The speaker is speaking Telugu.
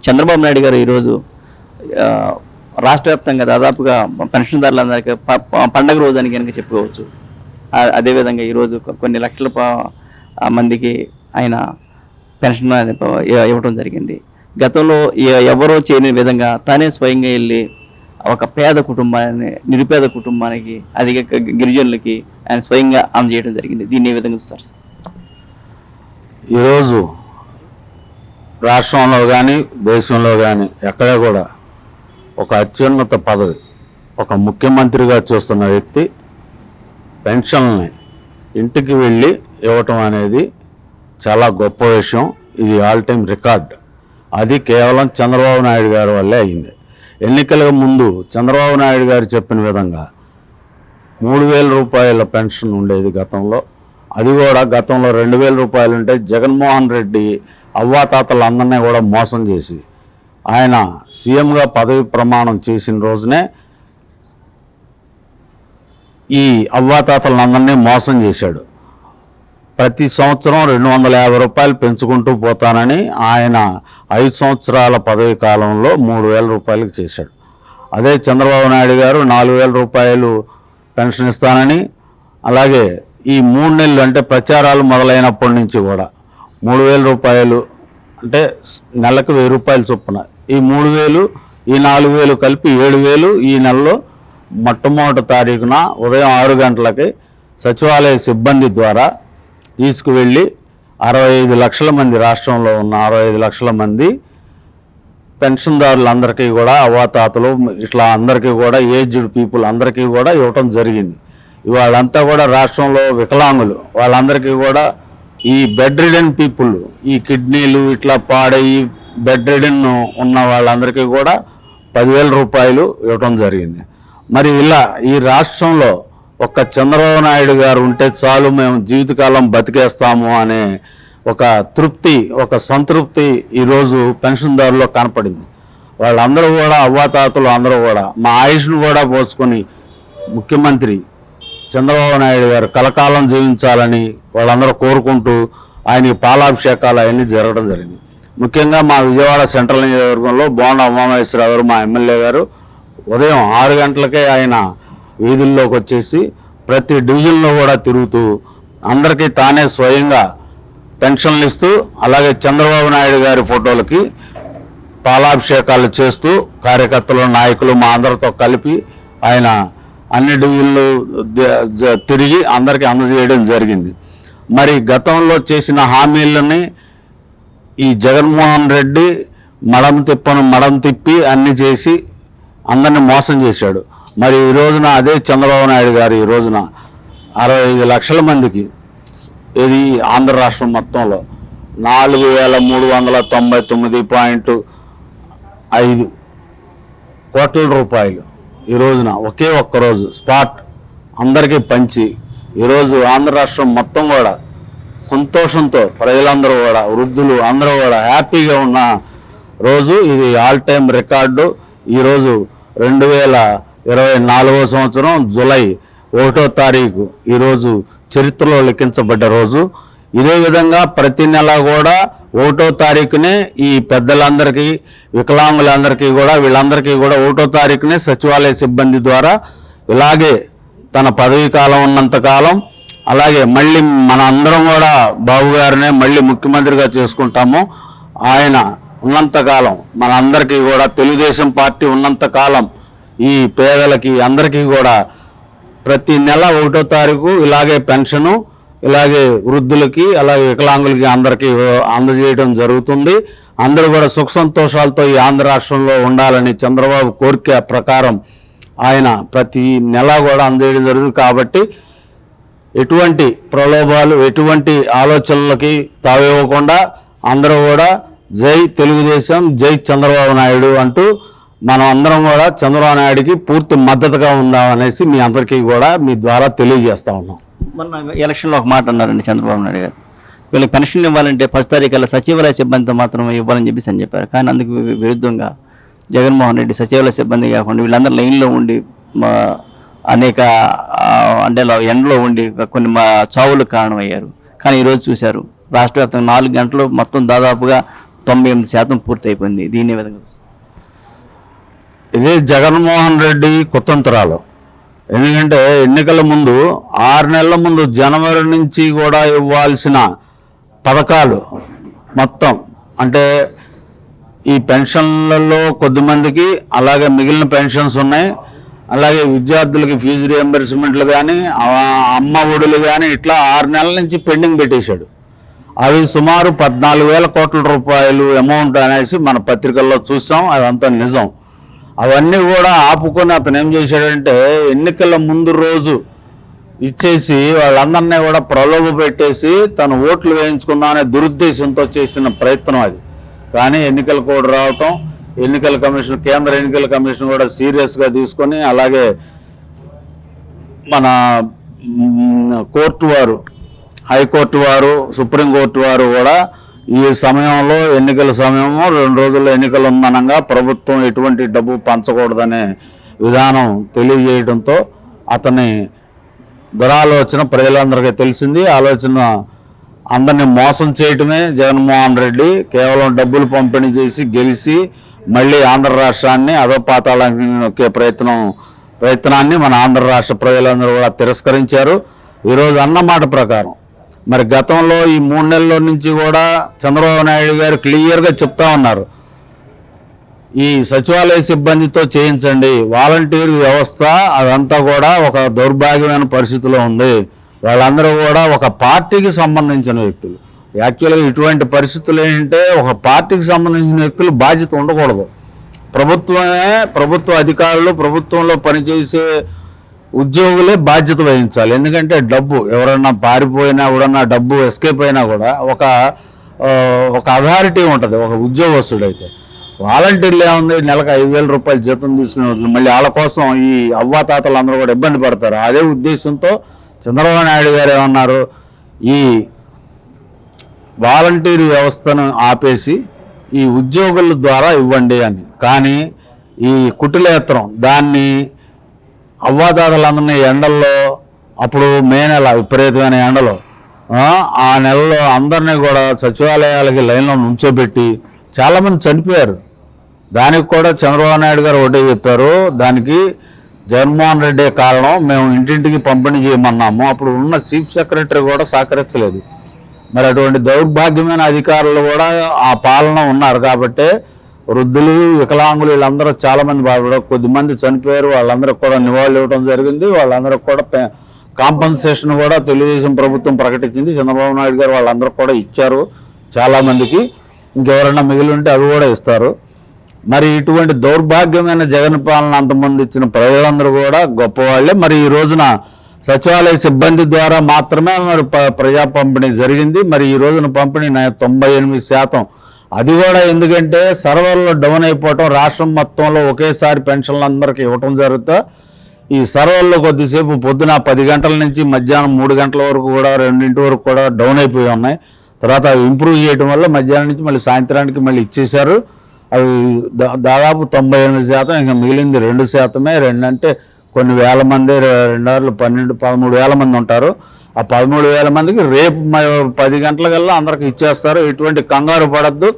చంద్రబాబు నాయుడు గారు ఈరోజు రాష్ట్ర వ్యాప్తంగా దాదాపుగా పెన్షన్దారులందరికీ పండగ రోజు అని కనుక చెప్పుకోవచ్చు. అదేవిధంగా ఈరోజు కొన్ని లక్షల మందికి ఆయన పెన్షన్ ఇవ్వడం జరిగింది. గతంలో ఎవరో చేయని విధంగా తానే స్వయంగా వెళ్ళి ఒక పేద కుటుంబాన్ని, నిరుపేద కుటుంబానికి, అది గిరిజనులకి ఆయన స్వయంగా అందజేయడం జరిగింది. దీన్ని ఏ విధంగా చూస్తారు సార్? ఈరోజు రాష్ట్రంలో కానీ దేశంలో కానీ ఎక్కడ కూడా ఒక అత్యున్నత పదవి, ఒక ముఖ్యమంత్రిగా చూస్తున్న వ్యక్తి పెన్షన్ని ఇంటికి వెళ్ళి ఇవ్వటం అనేది చాలా గొప్ప విషయం. ఇది ఆల్ టైమ్ రికార్డ్. అది కేవలం చంద్రబాబు నాయుడు గారి వల్లే అయింది. ఎన్నికలకు ముందు చంద్రబాబు నాయుడు గారు చెప్పిన విధంగా 3,000 రూపాయల పెన్షన్ ఉండేది గతంలో. అది కూడా గతంలో 2,000 రూపాయలు ఉంటే జగన్మోహన్ రెడ్డి అవ్వాతాతలందరినీ కూడా మోసం చేసి ఆయన సీఎంగా పదవి ప్రమాణం చేసిన రోజునే ఈ అవ్వాతాతలందరినీ మోసం చేశాడు. ప్రతి సంవత్సరం 250 రూపాయలు పెంచుకుంటూ పోతానని ఆయన 5 సంవత్సరాల పదవి కాలంలో 3,000 రూపాయలకు చేశాడు. అదే చంద్రబాబు నాయుడు గారు 4,000 రూపాయలు పెన్షన్ ఇస్తానని, అలాగే ఈ 3 నెలలు అంటే ప్రచారాలు మొదలైనప్పటి నుంచి కూడా 3,000 రూపాయలు అంటే నెలకు 1,000 రూపాయలు చొప్పున, ఈ 3,000 ఈ 4,000 కలిపి 7,000 ఈ నెలలో మొట్టమొదటి తారీఖున ఉదయం 6 గంటలకి సచివాలయ సిబ్బంది ద్వారా తీసుకువెళ్ళి 65 లక్షల మంది, రాష్ట్రంలో ఉన్న 65 లక్షల మంది పెన్షన్దారులందరికీ కూడా, అవ్వాతాతలు ఇట్లా అందరికీ కూడా, ఏజ్డ్ పీపుల్ అందరికీ కూడా ఇవ్వటం జరిగింది. వాళ్ళంతా కూడా రాష్ట్రంలో వికలాంగులు, వాళ్ళందరికీ కూడా ఈ బెడ్ రిడెన్ పీపుల్, ఈ కిడ్నీలు ఇట్లా పాడయి బెడ్ రిడెన్ ఉన్న వాళ్ళందరికీ కూడా 10,000 రూపాయలు ఇవ్వటం జరిగింది. మరి ఇలా ఈ రాష్ట్రంలో ఒక్క చంద్రబాబు నాయుడు గారు ఉంటే చాలు, మేము జీవితకాలం బతికేస్తాము అనే ఒక తృప్తి, ఒక సంతృప్తి ఈరోజు పెన్షన్దారులో కనపడింది. వాళ్ళందరూ కూడా, అవ్వాతాతలు అందరూ కూడా మా ఆయుష్ను కూడా పోసుకొని ముఖ్యమంత్రి చంద్రబాబు నాయుడు గారు కలకాలం జీవించాలని వాళ్ళందరూ కోరుకుంటూ ఆయనకి పాలాభిషేకాలు అవన్నీ జరగడం జరిగింది. ముఖ్యంగా మా విజయవాడ సెంట్రల్ నియోజకవర్గంలో బోండా ఉమామహేశ్వరరావు గారు, మా ఎమ్మెల్యే గారు, ఉదయం 6 గంటలకే ఆయన వీధుల్లోకి వచ్చేసి ప్రతి డివిజన్లో కూడా తిరుగుతూ అందరికీ తానే స్వయంగా పెన్షన్లు ఇస్తూ, అలాగే చంద్రబాబు నాయుడు గారి ఫోటోలకి పాలాభిషేకాలు చేస్తూ కార్యకర్తలు, నాయకులు మా అందరితో కలిపి ఆయన అన్ని డివిజన్లు తిరిగి అందరికీ అందజేయడం జరిగింది. మరి గతంలో చేసిన హామీలని ఈ జగన్మోహన్ రెడ్డి మడం తిప్పి అన్ని చేసి అందరిని మోసం చేశాడు. మరి ఈ రోజున అదే చంద్రబాబు నాయుడు గారు ఈ రోజున 65 లక్షల మందికి, ఇది ఆంధ్ర రాష్ట్రం మొత్తంలో 4,399.5 కోట్ల రూపాయలు ఈ రోజున ఒకే ఒక్కరోజు స్పాట్ అందరికీ పంచి ఈరోజు ఆంధ్ర రాష్ట్రం మొత్తం కూడా సంతోషంతో ప్రజలందరూ కూడా, వృద్ధులు అందరూ కూడా హ్యాపీగా ఉన్న రోజు ఇది. All time record. ఈరోజు 2024వ సంవత్సరం జూలై 1వ తారీఖు ఈరోజు చరిత్రలో లిఖించబడ్డ రోజు. ఇదే విధంగా ప్రతి నెల కూడా 1వ తారీఖునే ఈ పెద్దలందరికీ, వికలాంగులందరికీ కూడా, వీళ్ళందరికీ కూడా 1వ తారీఖునే సచివాలయ సిబ్బంది ద్వారా ఇలాగే తన పదవీ కాలం ఉన్నంతకాలం, అలాగే మళ్ళీ మన అందరం కూడా బాబు గారినే మళ్ళీ ముఖ్యమంత్రిగా చేసుకుంటాము. ఆయన ఉన్నంతకాలం మనందరికీ కూడా, తెలుగుదేశం పార్టీ ఉన్నంతకాలం ఈ పేదలకి అందరికీ కూడా ప్రతి నెల 1వ తారీఖు ఇలాగే పెన్షను, ఇలాగే వృద్ధులకి, అలాగే వికలాంగులకి అందరికీ అందజేయడం జరుగుతుంది. అందరూ కూడా సుఖ సంతోషాలతో ఈ ఆంధ్ర రాష్ట్రంలో ఉండాలని చంద్రబాబు కోరిక ప్రకారం ఆయన ప్రతి నెల కూడా అందజేయడం జరుగుతుంది. కాబట్టి ఎటువంటి ప్రలోభాలు, ఎటువంటి ఆలోచనలకి తావివ్వకుండా అందరూ కూడా జై తెలుగుదేశం, జై చంద్రబాబు నాయుడు అంటూ మనం అందరం కూడా చంద్రబాబు నాయుడికి పూర్తి మద్దతుగా ఉందామనేసి మీ అందరికీ కూడా మీ ద్వారా తెలియజేస్తా ఉన్నాం. మొన్న ఎలక్షన్లో ఒక మాట అన్నారండి చంద్రబాబు నాయుడు గారు, వీళ్ళకి పెన్షన్ ఇవ్వాలంటే 10 తారీఖుల్లో సచివాలయ సిబ్బందితో మాత్రమే ఇవ్వాలని చెప్పేసి అని చెప్పారు. కానీ అందుకు విరుద్ధంగా జగన్మోహన్ రెడ్డి సచివాలయ సిబ్బంది కాకుండా వీళ్ళందరూ లైన్లో ఉండి అనేక అంటే ఎండలో ఉండి కొన్ని చావులకు కారణమయ్యారు. కానీ ఈరోజు చూశారు రాష్ట్ర వ్యాప్తంగా 4 గంటలు మొత్తం దాదాపుగా 98% పూర్తి అయిపోయింది. దీని ఏ విధంగా చూస్తారు? ఇదే జగన్మోహన్ రెడ్డి కుతంత్రాలు. ఎందుకంటే ఎన్నికల ముందు 6 నెలల ముందు జనవరి నుంచి కూడా ఇవ్వాల్సిన పథకాలు మొత్తం, అంటే ఈ పెన్షన్లలో కొద్దిమందికి, అలాగే మిగిలిన పెన్షన్స్ ఉన్నాయి, అలాగే విద్యార్థులకి ఫీజు రియంబర్స్మెంట్లు కానీ, అమ్మ ఒడులు కానీ, ఇట్లా 6 నెలల నుంచి పెండింగ్ పెట్టేశాడు. అవి సుమారు 14,000 కోట్ల రూపాయలు అమౌంట్ అనేసి మన పత్రికల్లో చూసాం. అదంతా నిజం. అవన్నీ కూడా ఆపుకొని అతను ఏం చేశాడంటే ఎన్నికల ముందు రోజు ఇచ్చేసి వాళ్ళందరినీ కూడా ప్రలోభ పెట్టేసి తను ఓట్లు వేయించుకుందామనే దురుద్దేశంతో చేసిన ప్రయత్నం అది. కానీ ఎన్నికల కోడ్ రావటం, ఎన్నికల కమిషన్, కేంద్ర ఎన్నికల కమిషన్ కూడా సీరియస్గా తీసుకొని, అలాగే మన కోర్టు వారు, హైకోర్టు వారు, సుప్రీంకోర్టు వారు కూడా ఈ సమయంలో, ఎన్నికల సమయము 2 రోజుల్లో ఎన్నికలు ఉందనంగా ప్రభుత్వం ఎటువంటి డబ్బు పంచకూడదనే విధానం తెలియజేయడంతో అతని దురాలోచన ప్రజలందరికీ తెలిసింది. ఆలోచన అందరినీ మోసం చేయటమే జగన్మోహన్ రెడ్డి. కేవలం డబ్బులు పంపిణీ చేసి గెలిచి మళ్ళీ ఆంధ్ర రాష్ట్రాన్ని అధోపాతాళానికి నొక్కే ప్రయత్నాన్ని మన ఆంధ్ర రాష్ట్ర ప్రజలందరూ కూడా తిరస్కరించారు. ఈరోజు అన్నమాట ప్రకారం మరి గతంలో ఈ 3 నెలల నుంచి కూడా చంద్రబాబు నాయుడు గారు క్లియర్గా చెప్తా ఉన్నారు, ఈ సచివాలయ సిబ్బందితో చేయించండి, వాలంటీర్ వ్యవస్థ అదంతా కూడా ఒక దౌర్భాగ్యమైన పరిస్థితిలో ఉంది. వాళ్ళందరూ కూడా ఒక పార్టీకి సంబంధించిన వ్యక్తులు. యాక్చువల్గా ఇటువంటి పరిస్థితులు ఏంటంటే ఒక పార్టీకి సంబంధించిన వ్యక్తులు బాధ్యత ఉండకూడదు. ప్రభుత్వ అధికారులు, ప్రభుత్వంలో పనిచేసే ఉద్యోగులే బాధ్యత వహించాలి. ఎందుకంటే డబ్బు ఎవరన్నా పారిపోయినా, ఎవరన్నా డబ్బు ఎస్కేప్ అయినా కూడా ఒక అథారిటీ ఉంటుంది ఒక ఉద్యోగస్తుడైతే. వాలంటీర్లు ఏముంది, నెలకు 5,000 రూపాయలు జీతం తీసుకునే రోజులు, మళ్ళీ వాళ్ళ కోసం ఈ అవ్వాతాతలు అందరూ కూడా ఇబ్బంది పడతారు. అదే ఉద్దేశంతో చంద్రబాబు నాయుడు గారు ఏమన్నారు, ఈ వాలంటీర్ వ్యవస్థను ఆపేసి ఈ ఉద్యోగుల ద్వారా ఇవ్వండి అని. కానీ ఈ కుటిలేత్రం దాన్ని అవ్వాతాతలందరినీ ఎండల్లో, అప్పుడు మే నెల విపరీతమైన ఎండలో, ఆ నెలలో అందరినీ కూడా సచివాలయాలకి లైన్లో నుంచోబెట్టి చాలామంది చనిపోయారు. దానికి కూడా చంద్రబాబు నాయుడు గారు ఒకటే చెప్పారు, దానికి జగన్మోహన్ రెడ్డి కారణం, మేము ఇంటింటికి పంపిణీ చేయమన్నాము, అప్పుడు ఉన్న చీఫ్ సెక్రటరీ కూడా సహకరించలేదు. మరి అటువంటి దౌర్భాగ్యమైన అధికారులు కూడా ఆ పాలన ఉన్నారు. కాబట్టి వృద్ధులు, వికలాంగులు వీళ్ళందరూ చాలామంది బాధపడారు. కొద్దిమంది చనిపోయారు, వాళ్ళందరికీ కూడా నివాళులు ఇవ్వడం జరిగింది. వాళ్ళందరికీ కూడా కాంపన్సేషన్ కూడా తెలుగుదేశం ప్రభుత్వం ప్రకటించింది. చంద్రబాబు నాయుడు గారు వాళ్ళందరూ కూడా ఇచ్చారు చాలామందికి. ఇంకెవరైనా మిగిలి ఉంటే అవి కూడా ఇస్తారు. మరి ఇటువంటి దౌర్భాగ్యమైన జగన్ పాలన అంతమంది ఇచ్చిన ప్రజలందరూ కూడా గొప్పవాళ్లే. మరి ఈ రోజున సచివాలయ సిబ్బంది ద్వారా మాత్రమే మరి ప్రజా పంపిణీ జరిగింది. మరి ఈ రోజున పంపిణీ 98%. అది కూడా ఎందుకంటే సర్వర్లో డౌన్ అయిపోవటం, రాష్ట్రం మొత్తంలో ఒకేసారి పెన్షన్లు అందరికీ ఇవ్వటం జరుగుతా ఈ సర్వర్లో కొద్దిసేపు పొద్దున 10 గంటల నుంచి మధ్యాహ్నం 3 గంటల వరకు కూడా 2 వరకు కూడా డౌన్ అయిపోయి ఉన్నాయి. తర్వాత అవి ఇంప్రూవ్ చేయడం వల్ల మధ్యాహ్నం నుంచి మళ్ళీ సాయంత్రానికి మళ్ళీ ఇచ్చేశారు. అవి దాదాపు 98%. ఇంకా మిగిలింది 2%. 2 అంటే కొన్ని వేల మంది, 2 12 13,000 మంది ఉంటారు. ఆ 13,000 మందికి రేపు 10 గంటల కల్లా అందరికి ఇచ్చేస్తారు. ఎటువంటి కంగారు పడద్దు.